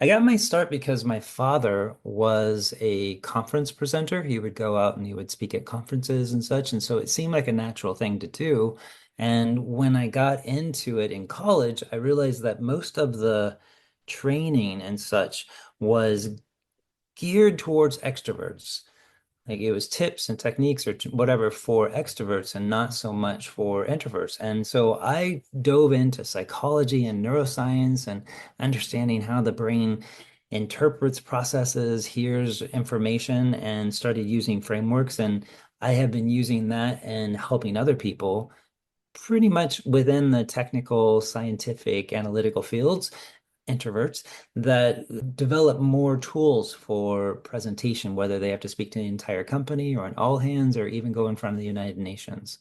I got my start because my father was a conference presenter. He would go out and he would speak at conferences and such. And so it seemed like a natural thing to do. And when I got into it in college, I realized that most of the training and such was geared towards extroverts. Like it was tips and techniques or whatever for extroverts and not so much for introverts. And so I dove into psychology and neuroscience and understanding how the brain interprets processes, hears information, and started using frameworks. And I have been using that and helping other people pretty much within the technical, scientific, analytical fields introverts that develop more tools for presentation, whether they have to speak to the entire company or an all hands or even go in front of the United Nations.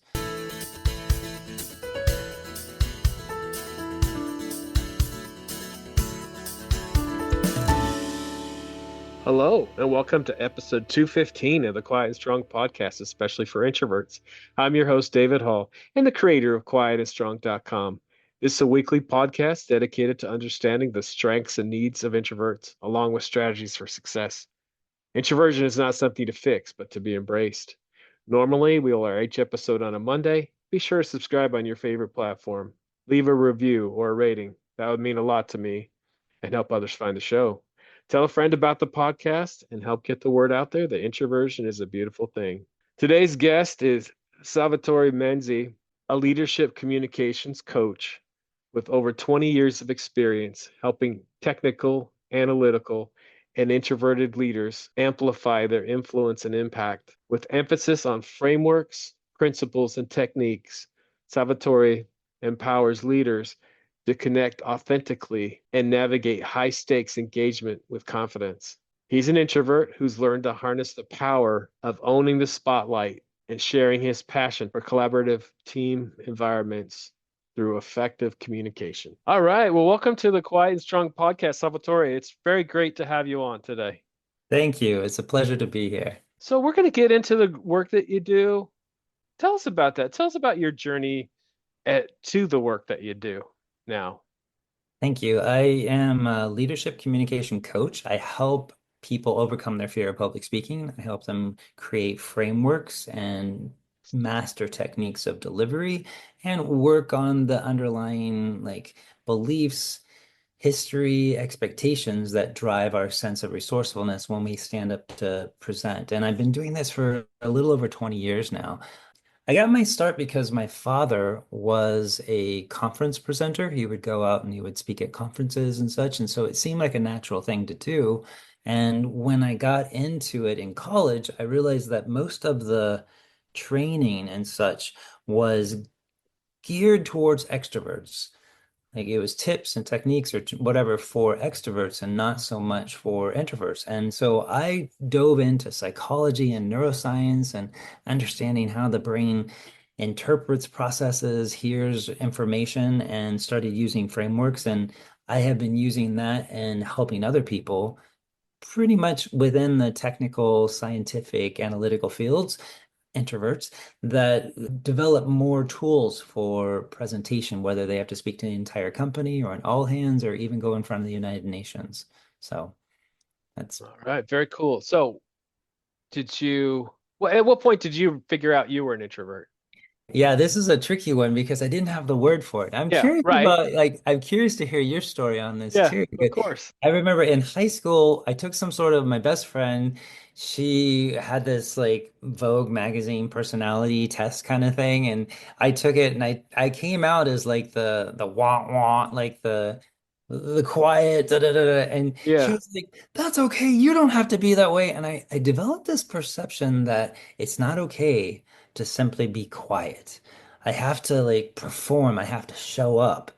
Hello, and welcome to episode 215 of the Quiet and Strong podcast, especially for introverts. I'm your host, David Hall, and the creator of quietandstrong.com. This is a weekly podcast dedicated to understanding the strengths and needs of introverts, along with strategies for success. Introversion is not something to fix, but to be embraced. Normally, we will air each episode on a Monday. Be sure to subscribe on your favorite platform. Leave a review or a rating. That would mean a lot to me and help others find the show. Tell a friend about the podcast and help get the word out there that introversion is a beautiful thing. Today's guest is Salvatore Manzi, a leadership communications coach with over 20 years of experience helping technical, analytical, and introverted leaders amplify their influence and impact. With emphasis on frameworks, principles, and techniques, Salvatore empowers leaders to connect authentically and navigate high stakes engagement with confidence. He's an introvert who's learned to harness the power of owning the spotlight and sharing his passion for collaborative team environments through effective communication. All right. Well, welcome to the Quiet and Strong podcast, Salvatore. It's very great to have you on today. Thank you. It's a pleasure to be here. So, we're going to get into the work that you do. Tell us about that. Tell us about your journey to the work that you do now. Thank you. I am a leadership communication coach. I help people overcome their fear of public speaking. I help them create frameworks and master techniques of delivery and work on the underlying beliefs, history, expectations that drive our sense of resourcefulness when we stand up to present. And I've been doing this for a little over 20 years now. I got my start because my father was a conference presenter. He would go out and he would speak at conferences and such. And so it seemed like a natural thing to do. And when I got into it in college, I realized that most of the training and such was geared towards extroverts. Like it was tips and techniques or whatever for extroverts and not so much for introverts. And so I dove into psychology and neuroscience and understanding how the brain interprets processes, hears information, and started using frameworks. And I have been using that and helping other people pretty much within the technical, scientific, analytical fields introverts that develop more tools for presentation, whether they have to speak to the entire company or an all hands or even go in front of the United Nations. So that's All right, very cool. So, at what point did you figure out you were an introvert? Yeah, this is a tricky one because I didn't have the word for it. Yeah, right. I'm curious to hear your story on this Yeah, too. of Because course. I remember in high school, I took some sort of my best friend. She had this like Vogue magazine personality test kind of thing, and I took it, and I came out as like the wah wah, like the quiet da da da, da. And she Yeah. was like, "That's okay. You don't have to be that way." And I developed this perception that it's not okay to simply be quiet. I have to like perform, I have to show up.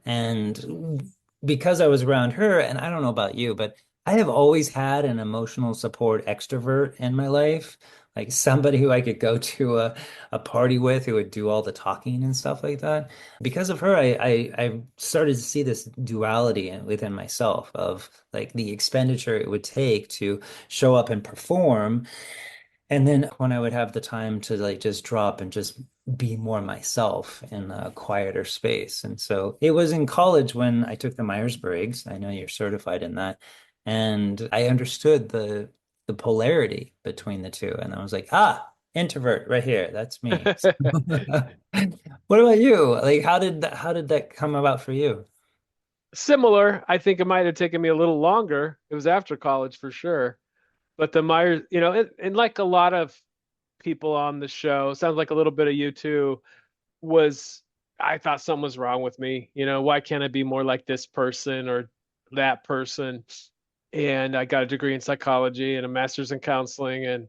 And because I was around her, and I don't know about you, but I have always had an emotional support extrovert in my life, like somebody who I could go to a party with who would do all the talking and stuff like that. Because of her, I started to see this duality within myself of like the expenditure it would take to show up and perform and then when I would have the time to like just drop and just be more myself in a quieter space. And so it was in college when I took the Myers-Briggs. I know you're certified in that. And I understood the polarity between the two. And I was like, ah, introvert right here. That's me. What about you? Like, how did that come about for you? Similar. I think it might have taken me a little longer. It was after college for sure. But the Myers, and like a lot of people on the show, sounds like a little bit of you too, was I thought something was wrong with me. Why can't I be more like this person or that person? And I got a degree in psychology and a master's in counseling, and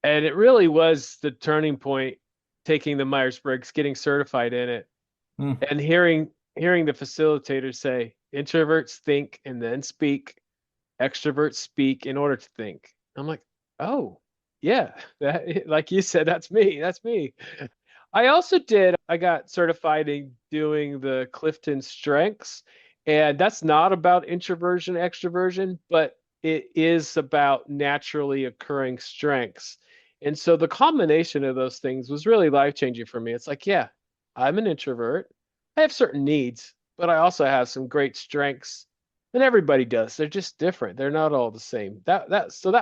it really was the turning point, taking the Myers-Briggs, getting certified in it, Hmm. and hearing the facilitators say, introverts think and then speak, extroverts speak in order to think. I'm like, oh, yeah, that, like you said, that's me. That's me. I got certified in doing the Clifton Strengths, and that's not about introversion, extroversion, but it is about naturally occurring strengths. And so the combination of those things was really life-changing for me. It's like, yeah, I'm an introvert. I have certain needs, but I also have some great strengths. And everybody does. They're just different. They're not all the same. That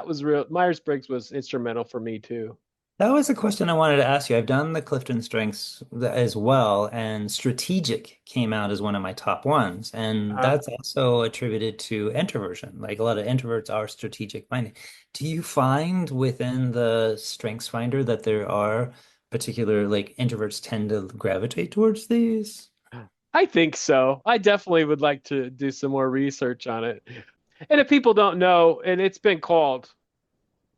was real. Myers-Briggs was instrumental for me too. That was a question I wanted to ask you. I've done the Clifton Strengths as well, and strategic came out as one of my top ones. And Uh, that's also attributed to introversion. Like a lot of introverts are strategic minded. Do you find within the Strengths Finder that there are particular, like introverts tend to gravitate towards these? I think so. I definitely would like to do some more research on it. And if people don't know, and it's been called,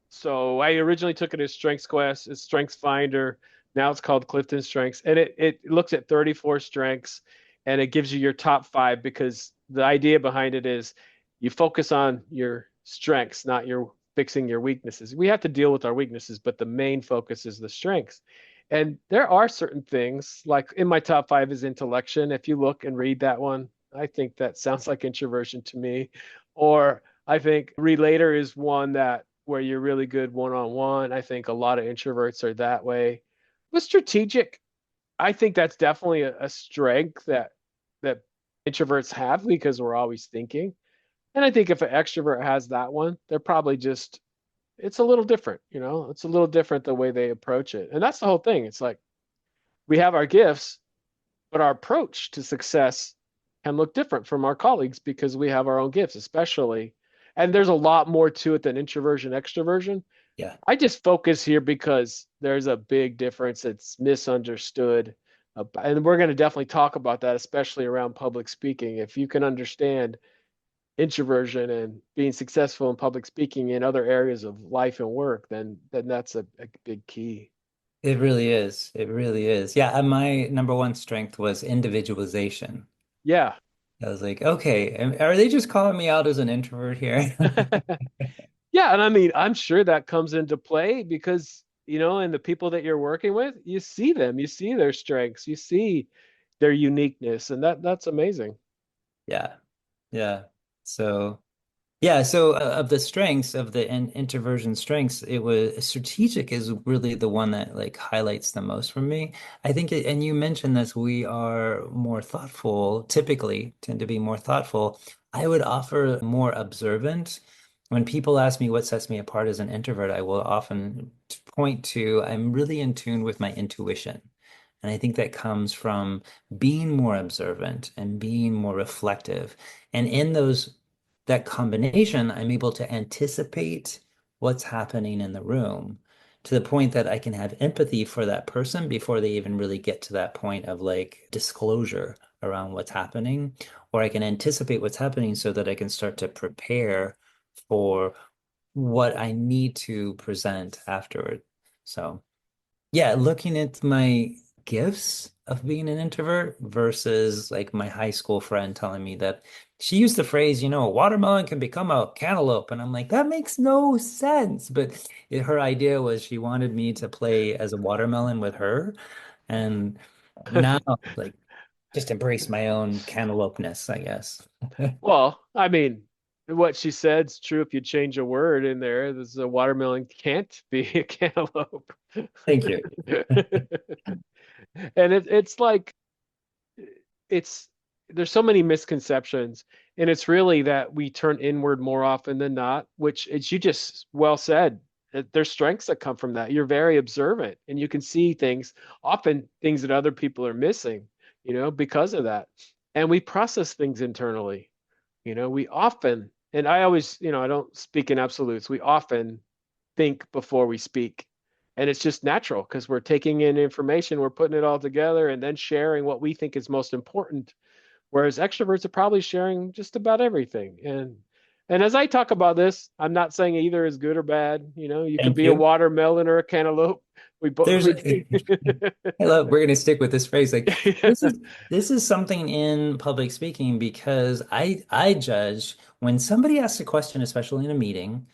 so I originally took it as Strengths Quest, as Strengths Finder. Now it's called Clifton Strengths, and it looks at 34 strengths, and it gives you your top five because the idea behind it is you focus on your strengths, not your fixing your weaknesses. We have to deal with our weaknesses, but the main focus is the strengths. And there are certain things, like in my top five is intellection. If you look and read that one, I think that sounds like introversion to me. Or I think relator is one that where you're really good one-on-one. I think a lot of introverts are that way. With strategic, I think that's definitely a strength that introverts have because we're always thinking. And I think if an extrovert has that one, they're probably just it's a little different, It's a little different the way they approach it. And that's the whole thing. It's like we have our gifts, but our approach to success can look different from our colleagues because we have our own gifts, especially. And there's a lot more to it than introversion, extroversion. Yeah. I just focus here because there's a big difference. It's misunderstood. And we're going to definitely talk about that, especially around public speaking. If you can understand introversion and being successful in public speaking in other areas of life and work, then that's a big key. It really is. It really is. Yeah, and my number one strength was individualization. Yeah. I was like, okay, are they just calling me out as an introvert here? Yeah, and I mean, I'm sure that comes into play because, and the people that you're working with, you see them, you see their strengths, you see their uniqueness, and that's amazing. Yeah. Yeah. So, yeah. So, of the strengths of the introversion strengths, it was strategic is really the one that like highlights the most for me. I think, and you mentioned this, we are more thoughtful, typically tend to be more thoughtful. I would offer more observant. When people ask me what sets me apart as an introvert, I will often point to I'm really in tune with my intuition. And I think that comes from being more observant and being more reflective. And in that combination, I'm able to anticipate what's happening in the room to the point that I can have empathy for that person before they even really get to that point of like disclosure around what's happening. Or I can anticipate what's happening so that I can start to prepare for what I need to present afterward. So. Yeah, looking at my gifts of being an introvert versus like my high school friend telling me that she used the phrase, a watermelon can become a cantaloupe. And I'm like, that makes no sense. But her idea was she wanted me to play as a watermelon with her. And now, like, just embrace my own cantaloupeness, I guess. Well, I mean, what she said's true if you change a word in there. This a watermelon can't be a cantaloupe. Thank you. And it's like it's there's so many misconceptions, and it's really that we turn inward more often than not, which as you just well said, there's strengths that come from that. You're very observant and you can see things, often things that other people are missing, because of that. And we process things internally. We often, and I always, I don't speak in absolutes. We often think before we speak. And it's just natural because we're taking in information, we're putting it all together and then sharing what we think is most important. Whereas extroverts are probably sharing just about everything. And as I talk about this, I'm not saying either is good or bad. You could Thank be a you. watermelon or a cantaloupe. We both There's, we hey, look, we're gonna stick with this phrase. Like this is something in public speaking because I judge when somebody asks a question, especially in a meeting,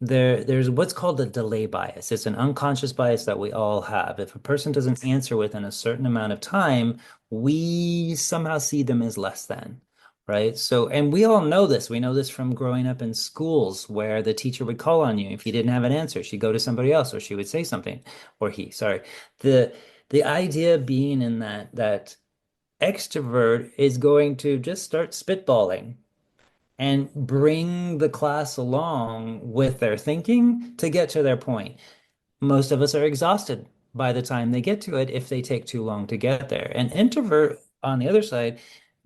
there's what's called a delay bias. It's an unconscious bias that we all have. If a person doesn't answer within a certain amount of time, we somehow see them as less than. Right. So, and we all know this. We know this from growing up in schools where the teacher would call on you. If you didn't have an answer, she'd go to somebody else or she would say something or he, sorry. The the idea being in that extrovert is going to just start spitballing and bring the class along with their thinking to get to their point. Most of us are exhausted by the time they get to it if they take too long to get there. An introvert, on the other side,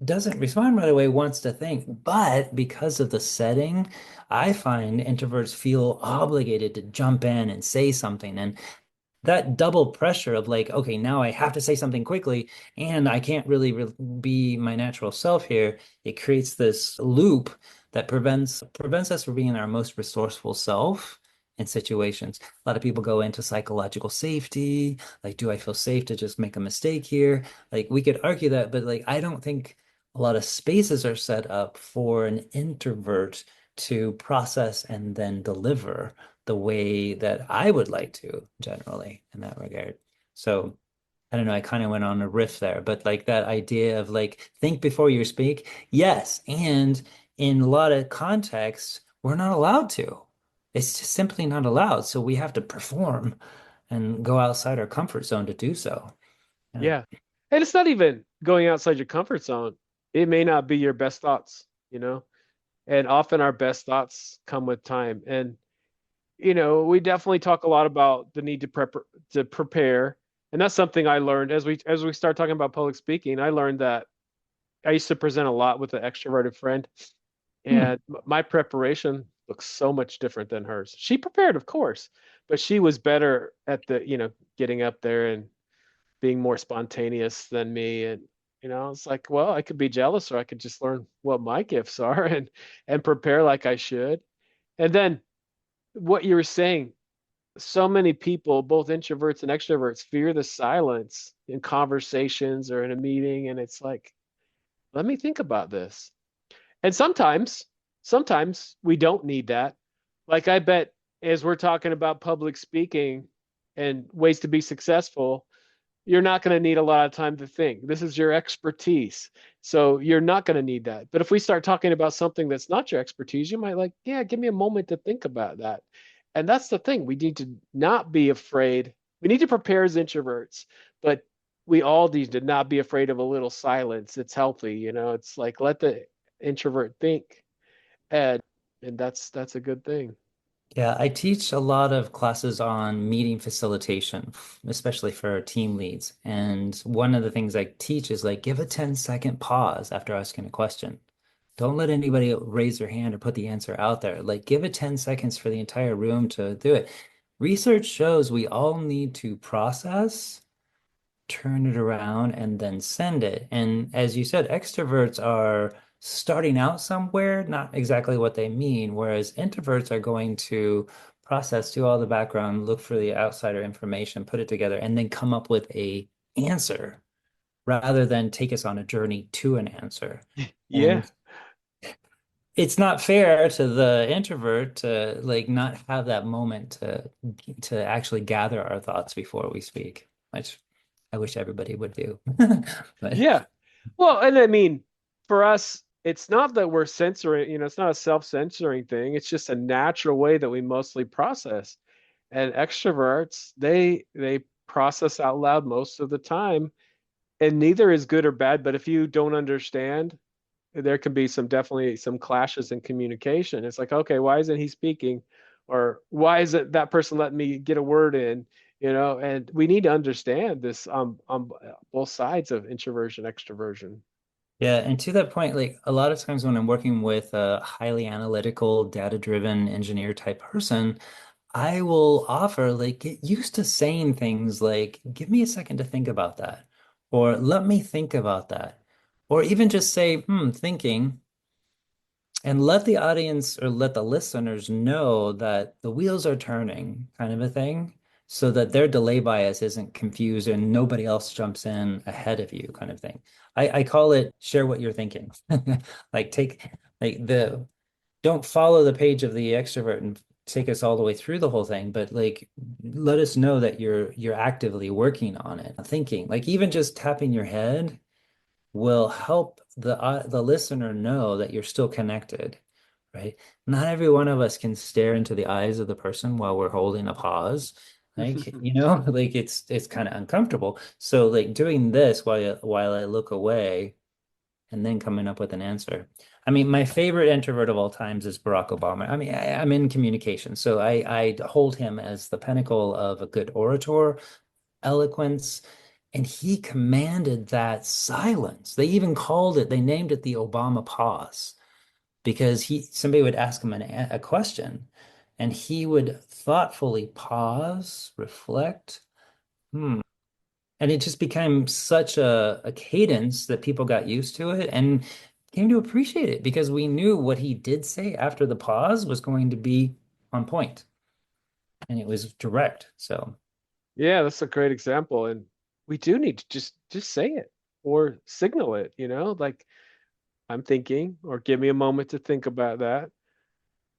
doesn't respond right away, wants to think. But because of the setting, I find introverts feel obligated to jump in and say something. And that double pressure of like, okay, now I have to say something quickly and I can't really be my natural self here. It creates this loop that prevents us from being our most resourceful self in situations. A lot of people go into psychological safety, like, do I feel safe to just make a mistake here? Like, we could argue that, but like, I don't think a lot of spaces are set up for an introvert to process and then deliver the way that I would like to generally in that regard. So I don't know, I kind of went on a riff there, but like that idea of like think before you speak, yes. And in a lot of contexts, we're not allowed to. It's just simply not allowed. So we have to perform and go outside our comfort zone to do so. Yeah. Yeah. And it's not even going outside your comfort zone. It may not be your best thoughts. And often our best thoughts come with time. And we definitely talk a lot about the need to prepare. And that's something I learned as we start talking about public speaking. I learned that I used to present a lot with an extroverted friend, Hmm. and my preparation looks so much different than hers. She prepared, of course, but she was better at getting up there and being more spontaneous than me. And it's like, well, I could be jealous or I could just learn what my gifts are and prepare like I should. And then what you were saying, so many people, both introverts and extroverts, fear the silence in conversations or in a meeting. And it's like, let me think about this. And sometimes we don't need that. Like I bet as we're talking about public speaking and ways to be successful, you're not going to need a lot of time to think. This is your expertise. So you're not going to need that. But if we start talking about something that's not your expertise, you might like, yeah, give me a moment to think about that. And that's the thing. We need to not be afraid. We need to prepare as introverts, but we all need to not be afraid of a little silence. It's healthy. It's like let the introvert think. And and that's a good thing. Yeah, I teach a lot of classes on meeting facilitation, especially for team leads. And one of the things I teach is like give a 10-second pause after asking a question. Don't let anybody raise their hand or put the answer out there. Like give it 10 seconds for the entire room to do it. Research shows we all need to process, turn it around, and then send it. And as you said, extroverts are starting out somewhere, not exactly what they mean, whereas introverts are going to process, do all the background, look for the outsider information, put it together, and then come up with a answer rather than take us on a journey to an answer. Yeah. And it's not fair to the introvert to like not have that moment to actually gather our thoughts before we speak, which I wish everybody would do. But Yeah. Well, and I mean, for us, it's not that we're censoring, it's not a self-censoring thing. It's just a natural way that we mostly process. And extroverts, they process out loud most of the time, and neither is good or bad. But if you don't understand, there can be definitely some clashes in communication. It's like, okay, why isn't he speaking? Or why isn't that person letting me get a word in? And we need to understand this on both sides of introversion, extroversion. Yeah, and to that point, like a lot of times when I'm working with a highly analytical, data-driven engineer type person, I will offer like get used to saying things like, give me a second to think about that, or let me think about that, or even just say, thinking, and let the audience or let the listeners know that the wheels are turning, kind of a thing, so that their delay bias isn't confused and nobody else jumps in ahead of you, kind of thing. I call it share what you're thinking. Like take like the don't follow the page of the extrovert and take us all the way through the whole thing, but like let us know that you're actively working on it, thinking. Like even just tapping your head will help the listener know that you're still connected, right? Not every one of us can stare into the eyes of the person while we're holding a pause. Like, like it's kind of uncomfortable. So like doing this while I look away and then coming up with an answer. I mean, my favorite introvert of all times is Barack Obama. I mean, I'm in communication, so I hold him as the pinnacle of a good orator, eloquence, and he commanded that silence. They named it the Obama pause because somebody would ask him a question and he would thoughtfully pause, reflect, hmm. And it just became such a cadence that people got used to it and came to appreciate it because we knew what he did say after the pause was going to be on point and it was direct. So, Yeah, that's a great example. And we do need to just say it or signal it, like I'm thinking, or give me a moment to think about that.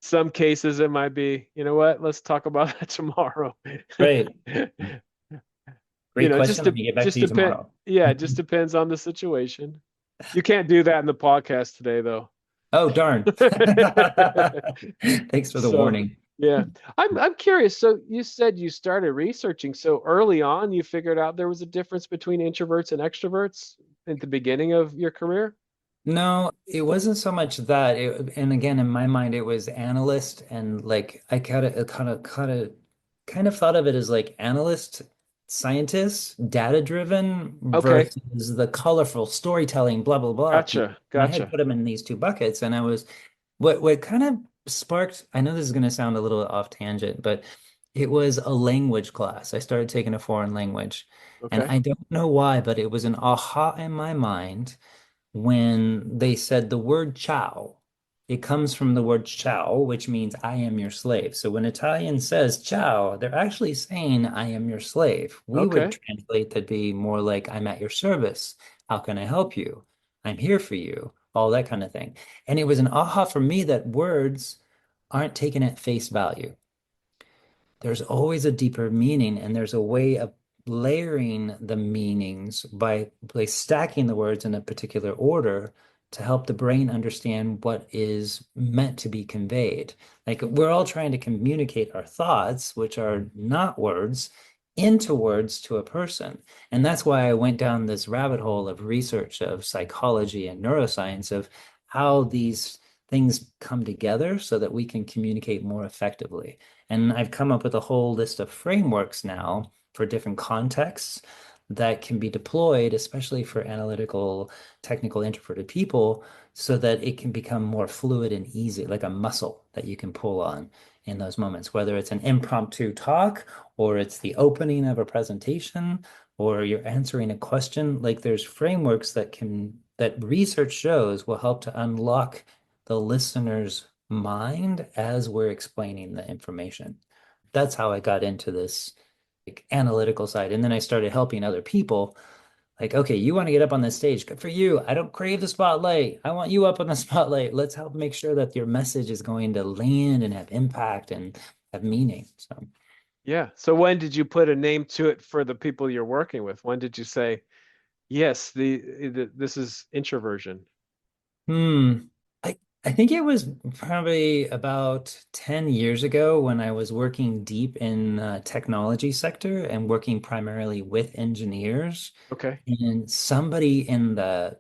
Some cases it might be, you know what, let's talk about that tomorrow. great. Great Just question. Let me get back to you tomorrow. it just depends on the situation. You can't do that in the podcast today, though. Oh, darn. Thanks for the So, warning. yeah. I'm curious. So you said you started researching. So early on, you figured out there was a difference between introverts and extroverts at the beginning of your career? No, it wasn't so much that. And again, in my mind, it was analyst and like I kind of thought of it as like analyst, scientist, data driven Okay. versus the colorful storytelling, blah blah blah people. Gotcha. And I had Gotcha. put them in these two buckets, and I was what kind of sparked. I know this is going to sound a little off tangent, but it was a language class. I started taking a foreign language, and Okay. I don't know why, but it was an aha in my mind when they said the word ciao. It comes from the word ciao, which means I am your slave. So when Italian says ciao, they're actually saying I am your slave. We would Okay. translate that be more like I'm at your service. How can I help you? I'm here for you. All that kind of thing. And it was an aha for me that words aren't taken at face value. There's always a deeper meaning, and there's a way of layering the meanings by stacking the words in a particular order to help the brain understand what is meant to be conveyed. Like we're all trying to communicate our thoughts, which are not words, into words to a person. And that's why I went down this rabbit hole of research of psychology and neuroscience of how these things come together so that we can communicate more effectively. And I've come up with a whole list of frameworks now for different contexts that can be deployed, especially for analytical, technical, introverted people, so that it can become more fluid and easy, like a muscle that you can pull on in those moments, whether it's an impromptu talk or it's the opening of a presentation or you're answering a question. Like there's frameworks that research shows will help to unlock the listener's mind as we're explaining the information. That's how I got into this like analytical side. And then I started helping other people. Like, okay, you want to get up on this stage. Good for you. I don't crave the spotlight. I want you up on the spotlight. Let's help make sure that your message is going to land and have impact and have meaning. So, Yeah. So when did you put a name to it for the people you're working with? When did you say, yes, this is introversion? hmm. I think it was probably about 10 years ago when I was working deep in technology sector and working primarily with engineers. Okay. And somebody in the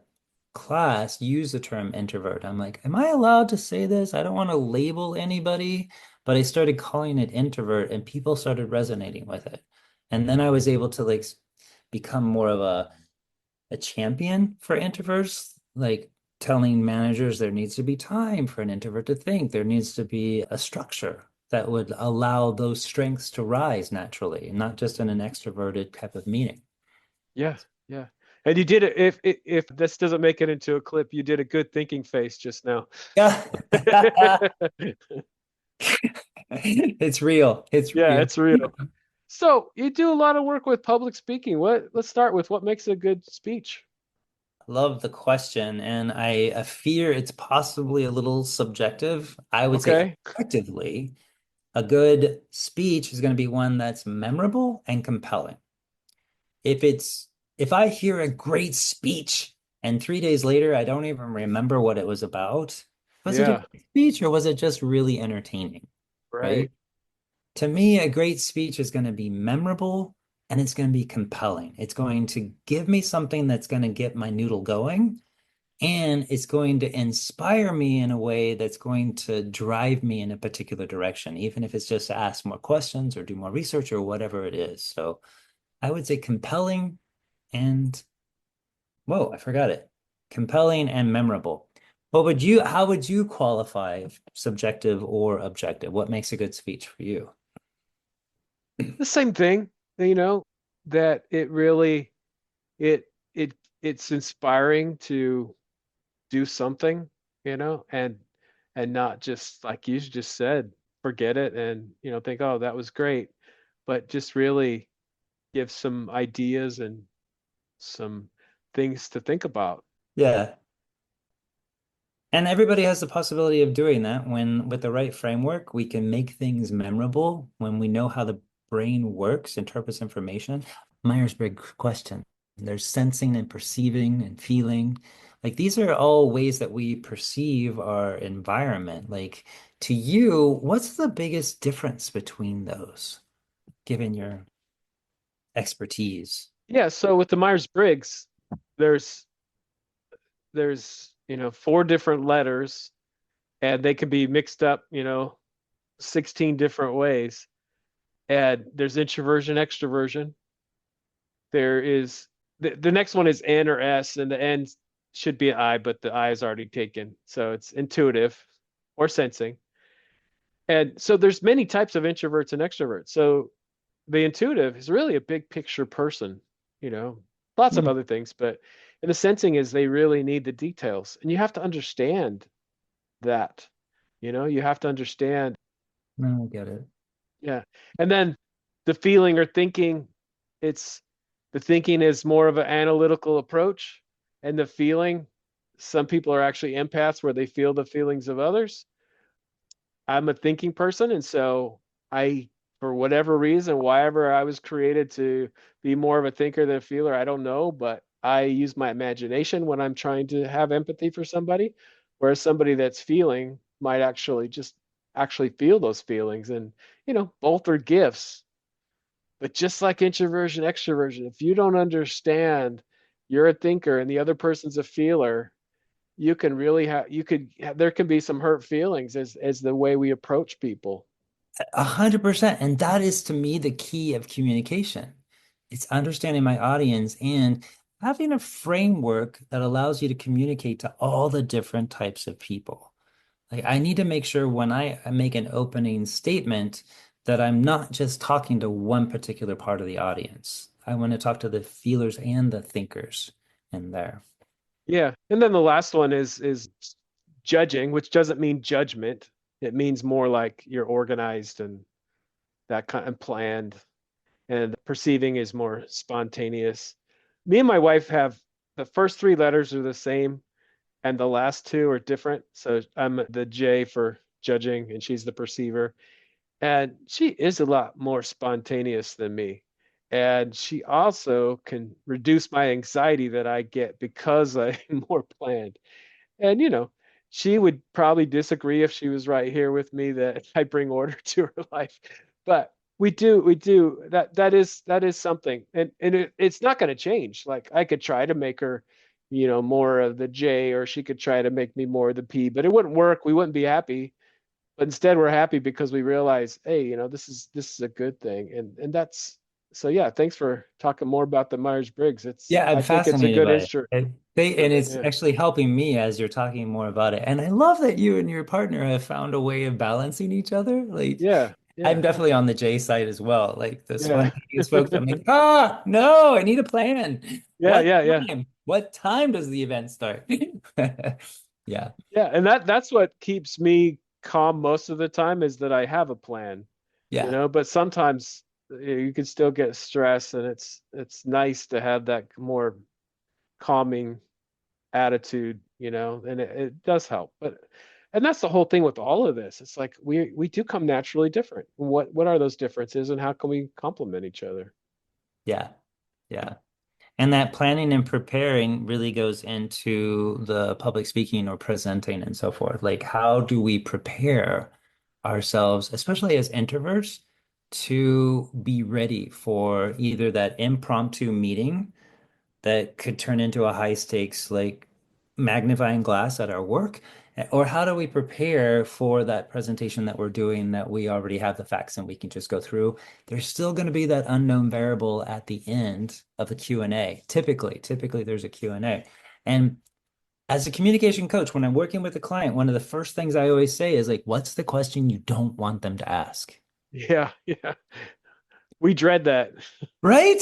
class used the term introvert. I'm like, am I allowed to say this? I don't want to label anybody, but I started calling it introvert and people started resonating with it. And then I was able to become more of a champion for introverts, like telling managers there needs to be time for an introvert to think. There needs to be a structure that would allow those strengths to rise naturally, and not just in an extroverted type of meeting. Yeah, yeah. And you did it. If this doesn't make it into a clip, you did a good thinking face just now. Yeah. It's real. It's Yeah, real. it's real. So you do a lot of work with public speaking. Let's start with what makes a good speech. Love the question, and I fear it's possibly a little subjective. I would say Okay. objectively, a good speech is going to be one that's memorable and compelling. If I hear a great speech and 3 days later I don't even remember what it was about, was it a Yeah, great speech or was it just really entertaining? right. Right? To me, a great speech is going to be memorable and it's going to be compelling. It's going to give me something that's going to get my noodle going, and it's going to inspire me in a way that's going to drive me in a particular direction, even if it's just to ask more questions or do more research or whatever it is. So I would say compelling and, whoa, I forgot it. Compelling and memorable. How would you qualify subjective or objective? What makes a good speech for you? The same thing, you know, that it really it it's inspiring to do something, and not just like you just said, forget it and think, oh, that was great, but just really give some ideas and some things to think about. Yeah. And everybody has the possibility of doing that when, with the right framework, we can make things memorable when we know how the brain works, interprets information. Myers-Briggs question. There's sensing and perceiving and feeling. Like these are all ways that we perceive our environment. Like to you, what's the biggest difference between those, given your expertise? Yeah, so with the Myers-Briggs, there's four different letters, and they can be mixed up 16 different ways. And there's introversion, extroversion. There is the next one is N or S, and the N should be an I, but the I is already taken. So it's intuitive or sensing. And so there's many types of introverts and extroverts. So the intuitive is really a big picture person, you know, lots of Hmm. other things, but and the sensing is they really need the details. And you have to understand that, you have to understand. No, I get it. Yeah. And then the feeling or thinking, it's the thinking is more of an analytical approach. And the feeling, some people are actually empaths where they feel the feelings of others. I'm a thinking person. And so for whatever reason, why ever I was created to be more of a thinker than a feeler, I don't know, but I use my imagination when I'm trying to have empathy for somebody, whereas somebody that's feeling might actually feel those feelings. And, both are gifts. But just like introversion, extroversion, if you don't understand you're a thinker and the other person's a feeler, you can really there can be some hurt feelings as the way we approach people. 100%. And that is to me the key of communication. It's understanding my audience and having a framework that allows you to communicate to all the different types of people. Like I need to make sure when I make an opening statement that I'm not just talking to one particular part of the audience. I want to talk to the feelers and the thinkers in there. Yeah. And then the last one is judging, which doesn't mean judgment. It means more like you're organized and that kind of planned. And perceiving is more spontaneous. Me and my wife have the first three letters are the same and the last two are different. So I'm the J for judging and she's the perceiver. And she is a lot more spontaneous than me. And she also can reduce my anxiety that I get because I'm more planned. And, she would probably disagree if she was right here with me that I bring order to her life. But we do that is something. And it's not going to change. Like I could try to make her, more of the J, or she could try to make me more of the P, but it wouldn't work. We wouldn't be happy. But instead we're happy because we realize, hey, this is a good thing. And that's so yeah, thanks for talking more about the Myers-Briggs. Yeah, I'm I think it's a fascinated good by it. instrument. And it's Yeah. actually helping me as you're talking more about it. And I love that you and your partner have found a way of balancing each other. Like Yeah. I'm Yeah. definitely on the J side as well. Like the Yeah. spontaneous folks, I'm like, no, I need a plan. Yeah, yeah, yeah. What time does the event start? Yeah, Yeah, and that's what keeps me calm most of the time is that I have a plan, yeah, but sometimes you can still get stressed, and it's nice to have that more calming attitude, and it does help. And that's the whole thing with all of this. It's like we do come naturally different. What are those differences, and how can we complement each other? yeah, yeah. And that planning and preparing really goes into the public speaking or presenting and so forth. Like, how do we prepare ourselves, especially as introverts, to be ready for either that impromptu meeting that could turn into a high stakes like magnifying glass at our work? Or how do we prepare for that presentation that we're doing that we already have the facts and we can just go through? There's still going to be that unknown variable at the end of the Q&A. Typically there's a Q&A. And as a communication coach, when I'm working with a client, one of the first things I always say is like, what's the question you don't want them to ask? Yeah, yeah. We dread that. Right?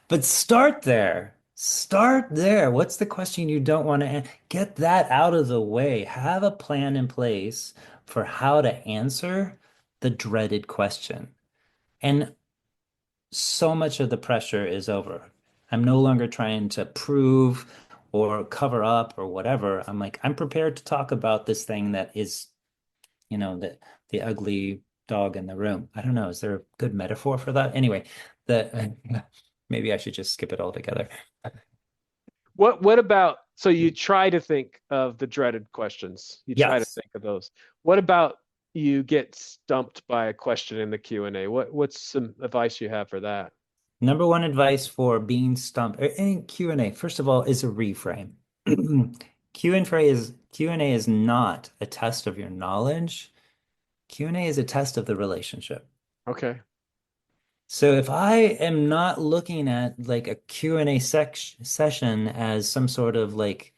But start there. Start there. What's the question you don't want to get that out of the way? Have a plan in place for how to answer the dreaded question. And so much of the pressure is over. I'm no longer trying to prove or cover up or whatever. I'm like, I'm prepared to talk about this thing that is, the ugly dog in the room. I don't know. Is there a good metaphor for that? Anyway, the maybe I should just skip it altogether. What about so you try to think of the dreaded questions. You try to Yes. think of those. What about you get stumped by a question in the Q&A? What's some advice you have for that? Number one advice for being stumped or any Q&A, first of all, is a reframe. Q&A is not a test of your knowledge. Q&A is a test of the relationship. Okay. So if I am not looking at like a Q&A session as some sort of like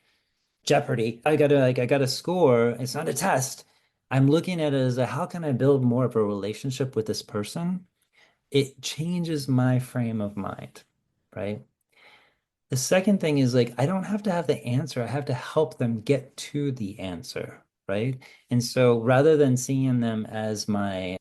Jeopardy, I gotta score. It's not a test. I'm looking at it as a how can I build more of a relationship with this person? It changes my frame of mind, right? The second thing is like I don't have to have the answer. I have to help them get to the answer, right? And so rather than seeing them as my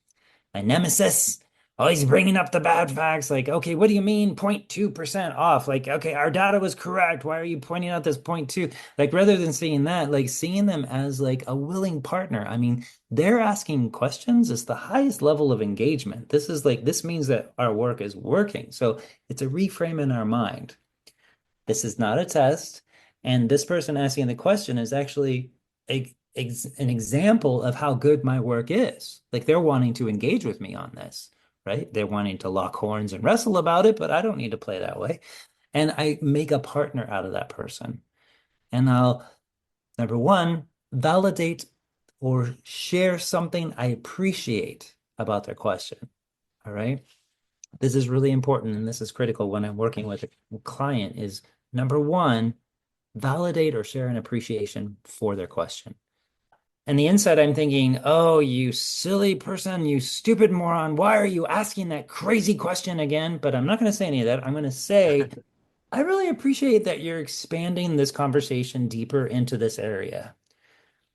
nemesis, always bringing up the bad facts. Like, okay, what do you mean 0.2% off? Like, okay, our data was correct. Why are you pointing out this 0.2? Like, rather than seeing that, like seeing them as like a willing partner. I mean, they're asking questions. It's the highest level of engagement. This means that our work is working. So it's a reframe in our mind. This is not a test. And this person asking the question is actually an example of how good my work is. Like they're wanting to engage with me on this, right? They're wanting to lock horns and wrestle about it, but I don't need to play that way. And I make a partner out of that person. And I'll, number one, validate or share something I appreciate about their question. All right. This is really important and this is critical when I'm working with a client is number one, validate or share an appreciation for their question. And the inside, I'm thinking, oh, you silly person, you stupid moron, why are you asking that crazy question again? But I'm not going to say any of that. I'm going to say, I really appreciate that you're expanding this conversation deeper into this area.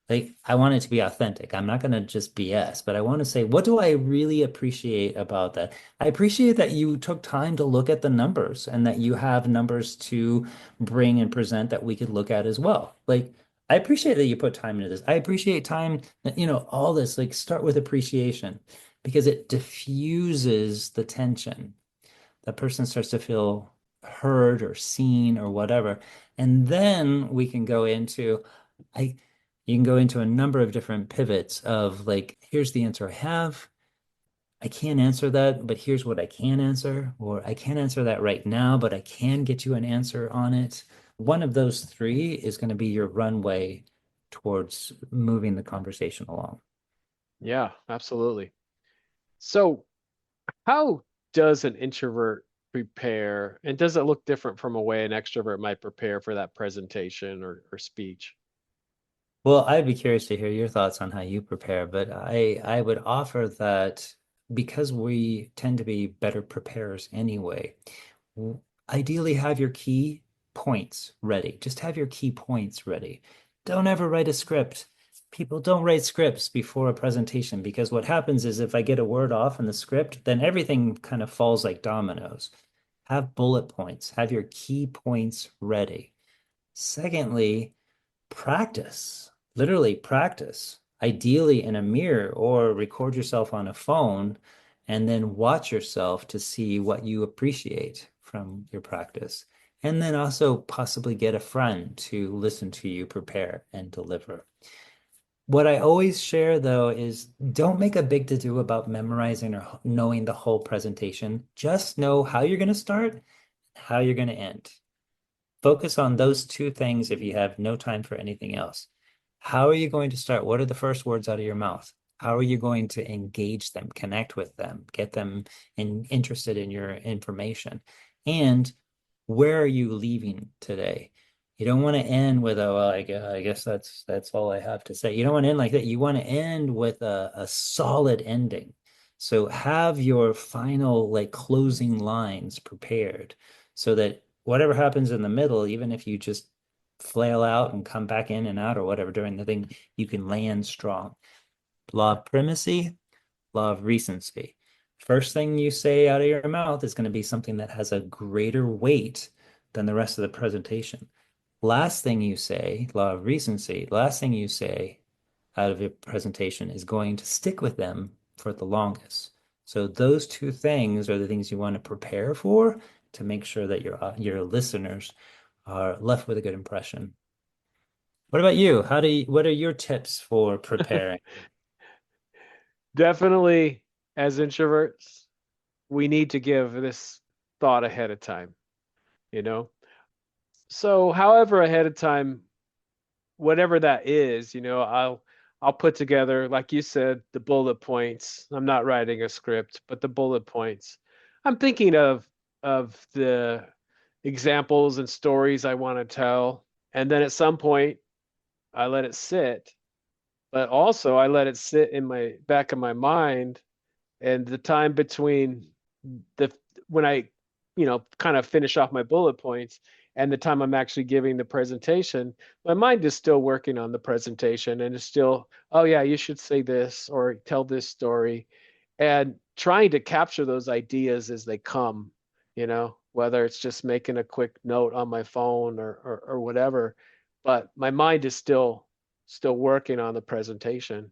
Like, I want it to be authentic. I'm not going to just BS, but I want to say, what do I really appreciate about that? I appreciate that you took time to look at the numbers and that you have numbers to bring and present that we could look at as well. Like, I appreciate that you put time into this. I appreciate time that, all this, like, start with appreciation because it diffuses the tension. That person starts to feel heard or seen or whatever. And then we can go into, I You can go into a number of different pivots of like, here's the answer I have. I can't answer that, but here's what I can answer. Or I can't answer that right now, but I can get you an answer on it. One of those three is going to be your runway towards moving the conversation along. Yeah, absolutely. So, how does an introvert prepare, and does it look different from a way an extrovert might prepare for that presentation or speech? Well, I'd be curious to hear your thoughts on how you prepare, but I would offer that because we tend to be better preparers anyway, ideally have your key points ready. Just have your key points ready. Don't ever write a script. People don't write scripts before a presentation because what happens is if I get a word off in the script, then everything kind of falls like dominoes. Have bullet points, have your key points ready. Secondly, practice, literally practice, ideally in a mirror or record yourself on a phone and then watch yourself to see what you appreciate from your practice. And then also possibly get a friend to listen to you prepare and deliver. What I always share though is don't make a big to-do about memorizing or knowing the whole presentation. Just know how you're going to start, how you're going to end. Focus on those two things if you have no time for anything else. How are you going to start? What are the first words out of your mouth? How are you going to engage them, connect with them, get them interested in your information? And where are you leaving today? You don't want to end with, oh, well, I guess that's all I have to say. You don't want to end like that. You want to end with a solid ending. So have your final like closing lines prepared so that whatever happens in the middle, even if you just flail out and come back in and out or whatever during the thing, you can land strong. Law of primacy, law of recency. First thing you say out of your mouth is going to be something that has a greater weight than the rest of the presentation. Last thing you say, law of recency, last thing you say out of your presentation is going to stick with them for the longest. So those two things are the things you want to prepare for to make sure that your listeners are left with a good impression. What about you? What are your tips for preparing? Definitely, as introverts, we need to give this thought ahead of time, you know? So, however, ahead of time, whatever that is, I'll put together, like you said, the bullet points. I'm not writing a script, but the bullet points. I'm thinking of the examples and stories I want to tell. And then at some point, I let it sit, but also I let it sit in my back of my mind. And the time between the when I, kind of finish off my bullet points and the time I'm actually giving the presentation, my mind is still working on the presentation and it's still, oh yeah, you should say this or tell this story, and trying to capture those ideas as they come, whether it's just making a quick note on my phone or whatever, but my mind is still working on the presentation.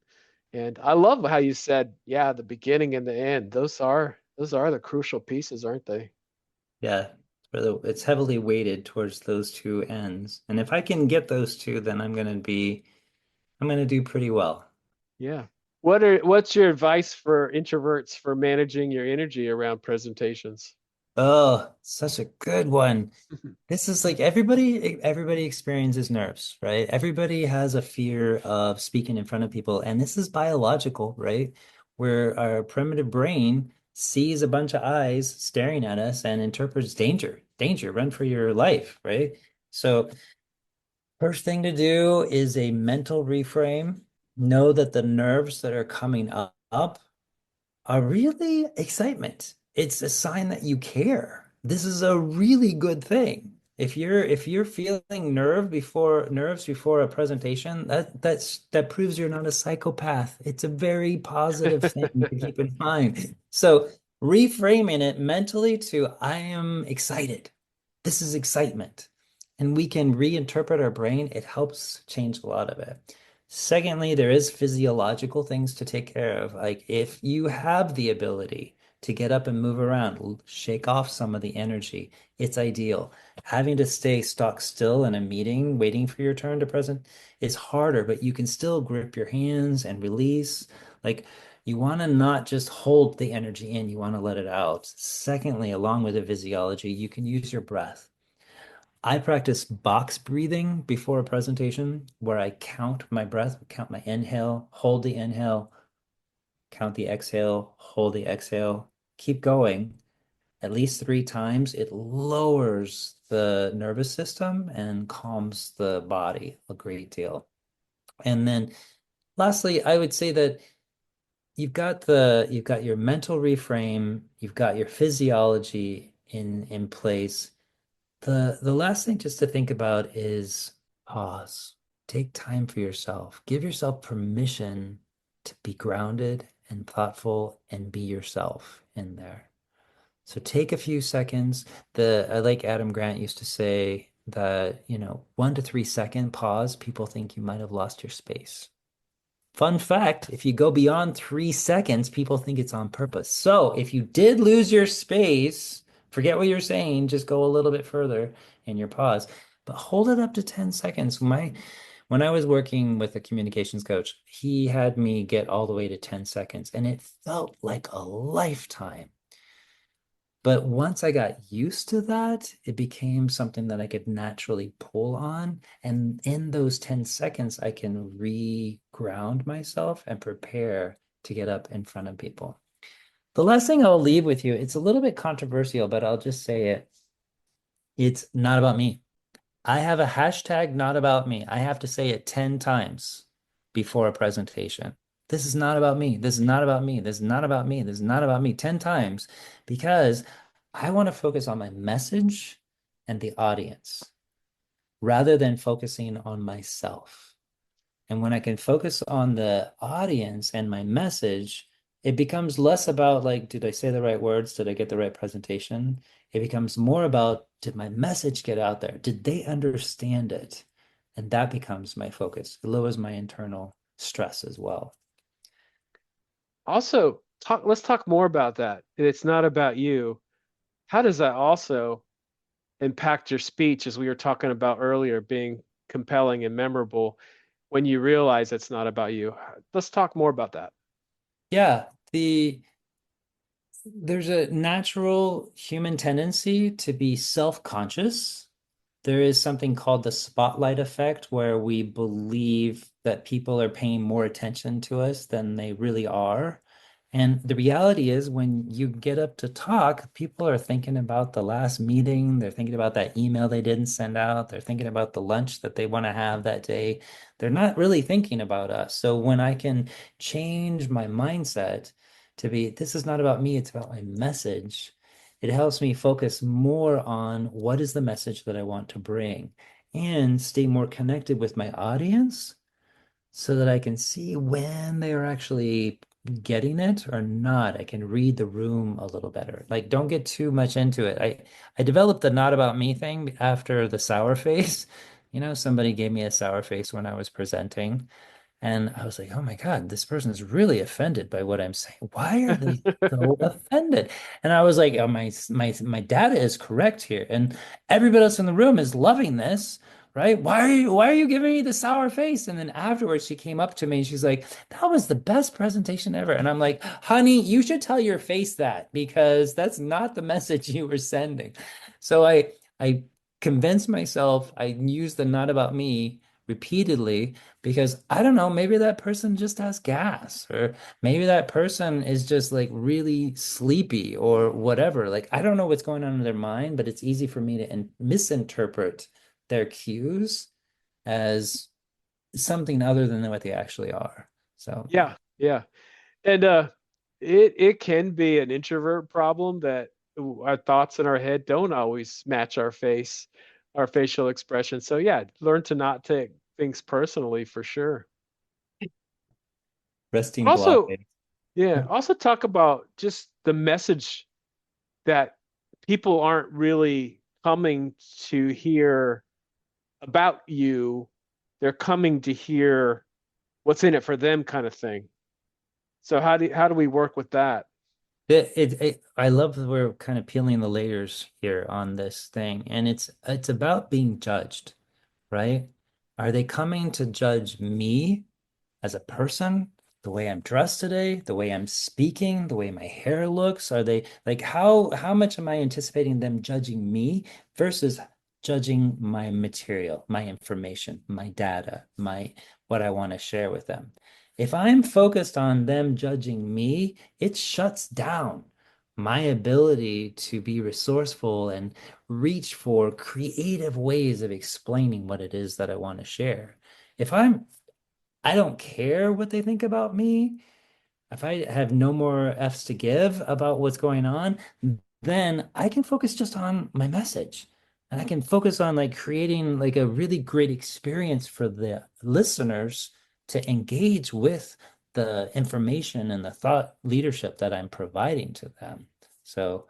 And I love how you said, yeah, the beginning and the end. Those are the crucial pieces, aren't they? Yeah, it's heavily weighted towards those two ends. And if I can get those two, then I'm gonna do pretty well. Yeah. What's your advice for introverts for managing your energy around presentations? Oh, such a good one. This is like everybody experiences nerves, right? Everybody has a fear of speaking in front of people, and this is biological, right? Where our primitive brain sees a bunch of eyes staring at us and interprets danger, danger, run for your life, right? So first thing to do is a mental reframe. Know that the nerves that are coming up are really excitement. It's a sign that you care. This is a really good thing. If you're feeling nerves before a presentation, that proves you're not a psychopath. It's a very positive thing to keep in mind. So reframing it mentally to I am excited. This is excitement. And we can reinterpret our brain. It helps change a lot of it. Secondly, there is physiological things to take care of. Like if you have the ability to get up and move around, shake off some of the energy. It's ideal. Having to stay stock still in a meeting, waiting for your turn to present, is harder, but you can still grip your hands and release. Like you want to not just hold the energy in, you want to let it out. Secondly, along with the physiology, you can use your breath. I practice box breathing before a presentation where I count my breath, count my inhale, hold the inhale, count the exhale, hold the exhale, keep going at least 3 times. It lowers the nervous system and calms the body a great deal. And then lastly, I would say that you've got your mental reframe, you've got your physiology in place. The last thing just to think about is pause. Take time for yourself. Give yourself permission to be grounded and thoughtful and be yourself in there. So take a few seconds. I like Adam Grant used to say that, 1 to 3 second pause, people think you might have lost your space. Fun fact, if you go beyond 3 seconds, people think it's on purpose. So if you did lose your space, forget what you're saying, just go a little bit further in your pause, but hold it up to 10 seconds. When I was working with a communications coach, he had me get all the way to 10 seconds, and it felt like a lifetime. But once I got used to that, it became something that I could naturally pull on. And in those 10 seconds, I can re-ground myself and prepare to get up in front of people. The last thing I'll leave with you, it's a little bit controversial, but I'll just say it. It's not about me. I have a hashtag not about me. I have to say it 10 times before a presentation. This is not about me. This is not about me. This is not about me. This is not about me 10 times because I want to focus on my message and the audience rather than focusing on myself. And when I can focus on the audience and my message, it becomes less about like, did I say the right words? Did I get the right presentation? It becomes more about, did my message get out there? Did they understand it? And that becomes my focus. It lowers my internal stress as well. Also, let's talk more about that. It's not about you. How does that also impact your speech, as we were talking about earlier, being compelling and memorable when you realize it's not about you? Let's talk more about that. Yeah, there's a natural human tendency to be self-conscious. There is something called the spotlight effect, where we believe that people are paying more attention to us than they really are. And the reality is, when you get up to talk, people are thinking about the last meeting. They're thinking about that email they didn't send out. They're thinking about the lunch that they want to have that day. They're not really thinking about us. So when I can change my mindset to be, this is not about me, it's about my message, it helps me focus more on what is the message that I want to bring and stay more connected with my audience so that I can see when they are actually getting it or not. I can read the room a little better. Like, don't get too much into it. I developed the not about me thing after the sour face. Somebody gave me a sour face when I was presenting. And I was like, oh my God, this person is really offended by what I'm saying. Why are they so offended? And I was like, oh, my data is correct here. And everybody else in the room is loving this, right? Why are you giving me the sour face? And then afterwards she came up to me and she's like, that was the best presentation ever. And I'm like, honey, you should tell your face that because that's not the message you were sending. So I convinced myself, I used the not about me repeatedly because I don't know, maybe that person just has gas, or maybe that person is just like really sleepy or whatever. Like, I don't know what's going on in their mind, but it's easy for me to misinterpret their cues as something other than what they actually are. So, Yeah, yeah. And it can be an introvert problem that our thoughts in our head don't always match our facial expression. So yeah, learn to not take things personally for sure. resting block. Also, yeah, also talk about just the message that people aren't really coming to hear about you. They're coming to hear what's in it for them kind of thing. So how do we work with that? I love that we're kind of peeling the layers here on this thing, and it's about being judged, right? Are they coming to judge me as a person, the way I'm dressed today, the way I'm speaking, the way my hair looks? Are they like how much am I anticipating them judging me versus judging my material, my information, my data, my what I want to share with them? If I'm focused on them judging me, it shuts down my ability to be resourceful and reach for creative ways of explaining what it is that I want to share. If I don't care what they think about me. If I have no more F's to give about what's going on, then I can focus just on my message. And I can focus on like creating like a really great experience for the listeners to engage with the information and the thought leadership that I'm providing to them. So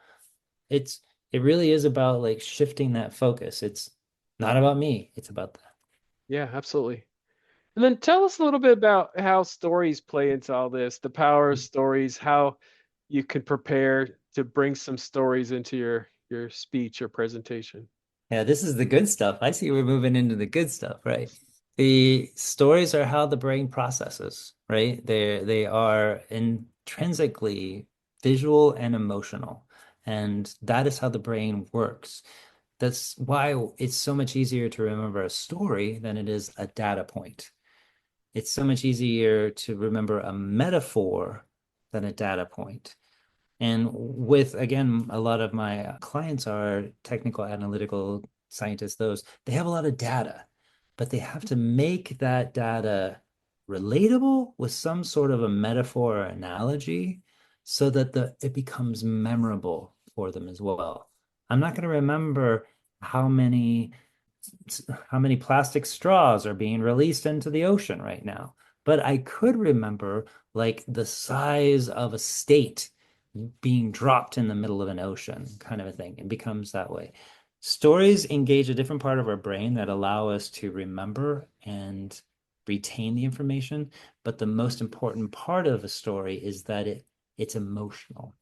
it's it really is about like shifting that focus. It's not about me, it's about them. Yeah, absolutely. And then tell us a little bit about how stories play into all this, the power of stories, how you can prepare to bring some stories into your speech or presentation. Yeah, this is the good stuff. I see we're moving into the good stuff, right? The stories are how the brain processes, right? They are intrinsically visual and emotional, and that is how the brain works. That's why it's so much easier to remember a story than it is a data point. It's so much easier to remember a metaphor than a data point. And with, again, a lot of my clients are technical analytical scientists, those they have a lot of data, but they have to make that data relatable with some sort of a metaphor or analogy so that it becomes memorable for them as well. I'm not going to remember how many how many plastic straws are being released into the ocean right now. But I could remember like the size of a state being dropped in the middle of an ocean, kind of a thing. It becomes that way. Stories engage a different part of our brain that allow us to remember and retain the information. But the most important part of a story is that it's emotional.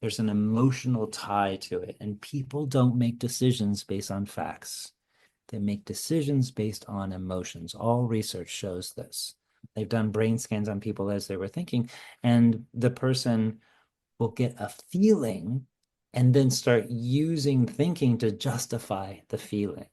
There's an emotional tie to it, and people don't make decisions based on facts. They make decisions based on emotions. All research shows this. They've done brain scans on people as they were thinking, and the person will get a feeling and then start using thinking to justify the feeling.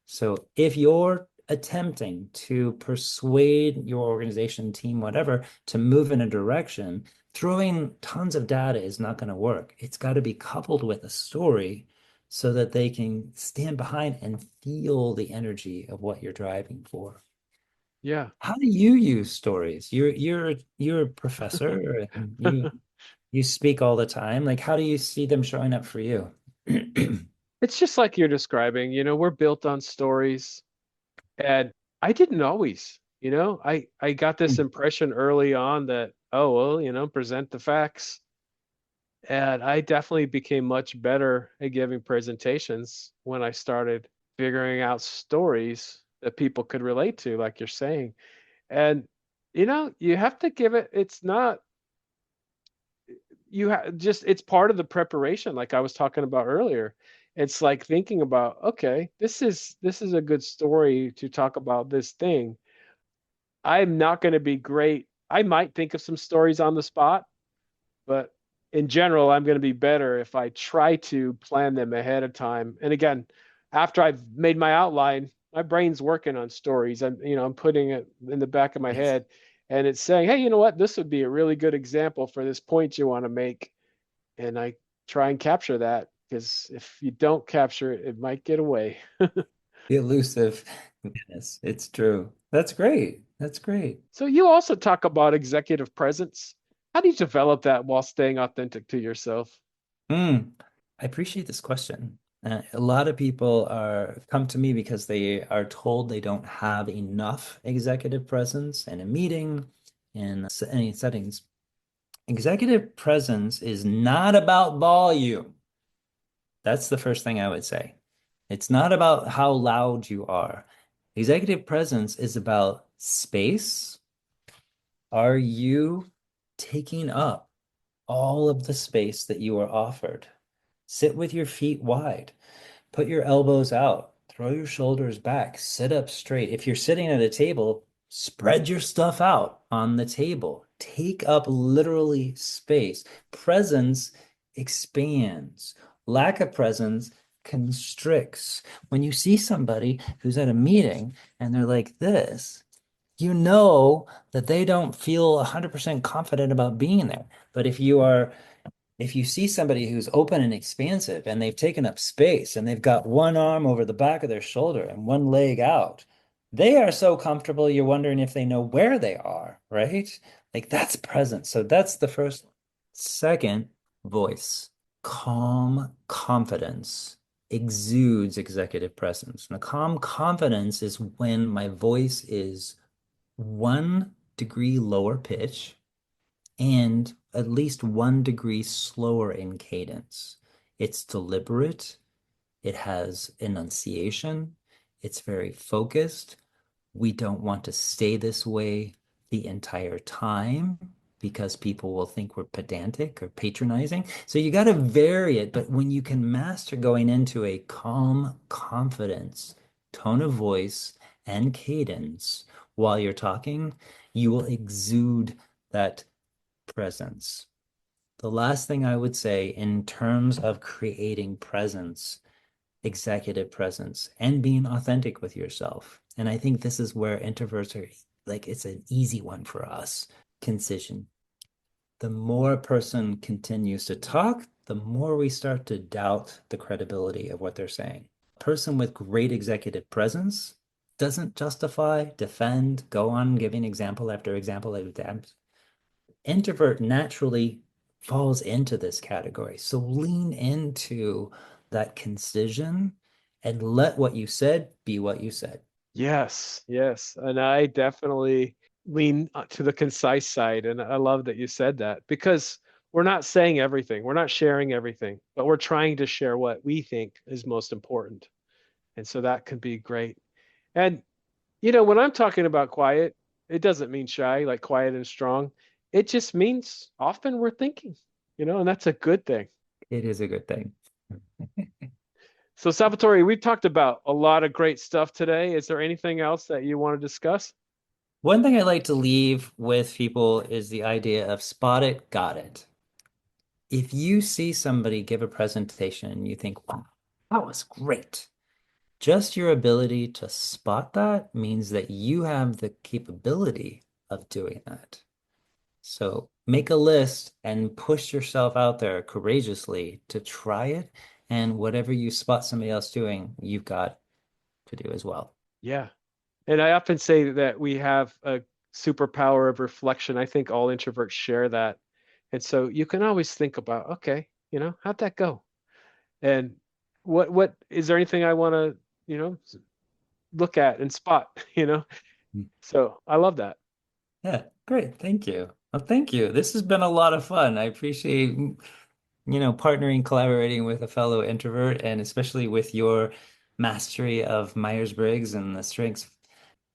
So if you're attempting to persuade your organization, team, whatever, to move in a direction, throwing tons of data is not going to work. It's got to be coupled with a story so that they can stand behind and feel the energy of what you're driving for. Yeah. How do you use stories? You're a professor and you speak all the time. Like how do you see them showing up for you? It's just like you're describing, we're built on stories. And I didn't always, I got this impression early on that, oh, well, present the facts. And I definitely became much better at giving presentations when I started figuring out stories that people could relate to, like you're saying. And, you have to give it, it's not, just, it's part of the preparation, like I was talking about earlier. It's like thinking about, okay, this is a good story to talk about this thing. I'm not going to be great. I might think of some stories on the spot, but in general, I'm going to be better if I try to plan them ahead of time. And again, after I've made my outline, my brain's working on stories. I'm putting it in the back of my Yes. head and it's saying, hey, you know what? This would be a really good example for this point you want to make. And I try and capture that because if you don't capture it, it might get away. The elusive. Yes, it's true. That's great. That's great. So you also talk about executive presence. How do you develop that while staying authentic to yourself? Mm, I appreciate this question. A lot of people are come to me because they are told they don't have enough executive presence in a meeting, in any settings. Executive presence is not about volume. That's the first thing I would say. It's not about how loud you are. Executive presence is about space. Are you taking up all of the space that you are offered. Sit with your feet wide. Put your elbows out. Throw your shoulders back. Sit up straight. If you're sitting at a table, spread your stuff out on the table. Take up literally space. Presence expands. Lack of presence constricts. When you see somebody who's at a meeting and they're like this, you know that they don't feel 100% confident about being there. But if you see somebody who's open and expansive and they've taken up space and they've got one arm over the back of their shoulder and one leg out, they are so comfortable you're wondering if they know where they are, right? Like that's presence. So that's the first. Second, voice. Calm confidence exudes executive presence. And the calm confidence is when my voice is 1 degree lower pitch and at least 1 degree slower in cadence. It's deliberate, it has enunciation, it's very focused. We don't want to stay this way the entire time because people will think we're pedantic or patronizing. So you got to vary it, but when you can master going into a calm confidence, tone of voice, and cadence while you're talking, you will exude that presence. The last thing I would say in terms of creating presence, executive presence, and being authentic with yourself. And I think this is where introverts are like, it's an easy one for us. Concision. The more a person continues to talk, the more we start to doubt the credibility of what they're saying. A person with great executive presence doesn't justify, defend, go on giving example after example after example. Introvert naturally falls into this category. So lean into that concision and let what you said be what you said. Yes, yes. And I definitely lean to the concise side. And I love that you said that because we're not saying everything, we're not sharing everything, but we're trying to share what we think is most important. And so that can be great. And, when I'm talking about quiet, it doesn't mean shy, like quiet and strong. It just means often we're thinking, and that's a good thing. It is a good thing. So, Salvatore, we've talked about a lot of great stuff today. Is there anything else that you want to discuss? One thing I like to leave with people is the idea of spot it, got it. If you see somebody give a presentation and you think, wow, that was great, just your ability to spot that means that you have the capability of doing that. So make a list and push yourself out there courageously to try it. And whatever you spot somebody else doing, you've got to do as well. Yeah. And I often say that we have a superpower of reflection. I think all introverts share that. And so you can always think about, okay, how'd that go? And what is there anything I want to, look at and spot, So I love that. Yeah, great. Thank you. Well, thank you. This has been a lot of fun. I appreciate, partnering, collaborating with a fellow introvert, and especially with your mastery of Myers-Briggs and the strengths,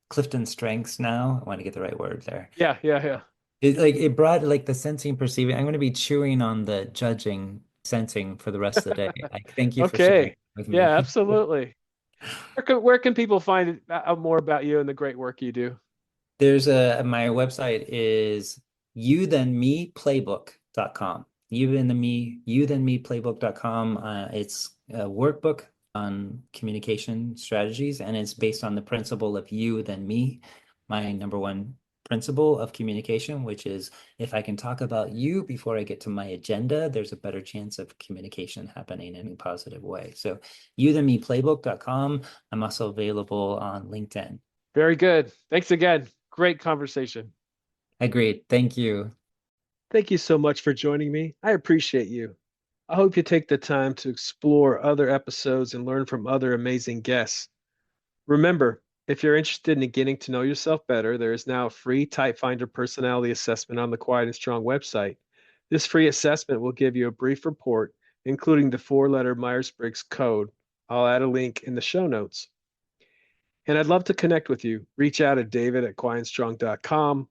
Clifton strengths now. I want to get the right word there. Yeah, yeah, yeah. It brought like the sensing, perceiving. I'm going to be chewing on the judging, sensing for the rest of the day. I thank you for sharing Okay. with Yeah, me. absolutely. Where can people find out more about you and the great work you do? There's my website is youthanmeplaybook.com. Youthanmeplaybook.com. It's a workbook on communication strategies, and it's based on the principle of you, then me, my number one principle of communication, which is if I can talk about you before I get to my agenda, there's a better chance of communication happening in a positive way. So youthanmeplaybook.com. I'm also available on LinkedIn. Very good. Thanks again. Great conversation. Agreed. Thank you. Thank you so much for joining me. I appreciate you. I hope you take the time to explore other episodes and learn from other amazing guests. Remember, if you're interested in getting to know yourself better, there is now a free Type Finder personality assessment on the Quiet and Strong website. This free assessment will give you a brief report, including the 4-letter Myers-Briggs code. I'll add a link in the show notes. And I'd love to connect with you. Reach out at david@quietandstrong.com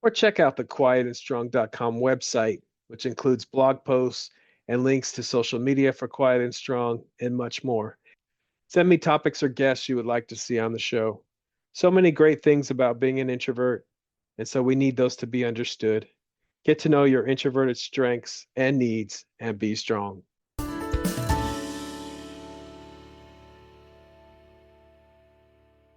or check out the quietandstrong.com website. which includes blog posts and links to social media for Quiet and Strong and much more. Send me topics or guests you would like to see on the show. So many great things about being an introvert, and so we need those to be understood. Get to know your introverted strengths and needs and be strong.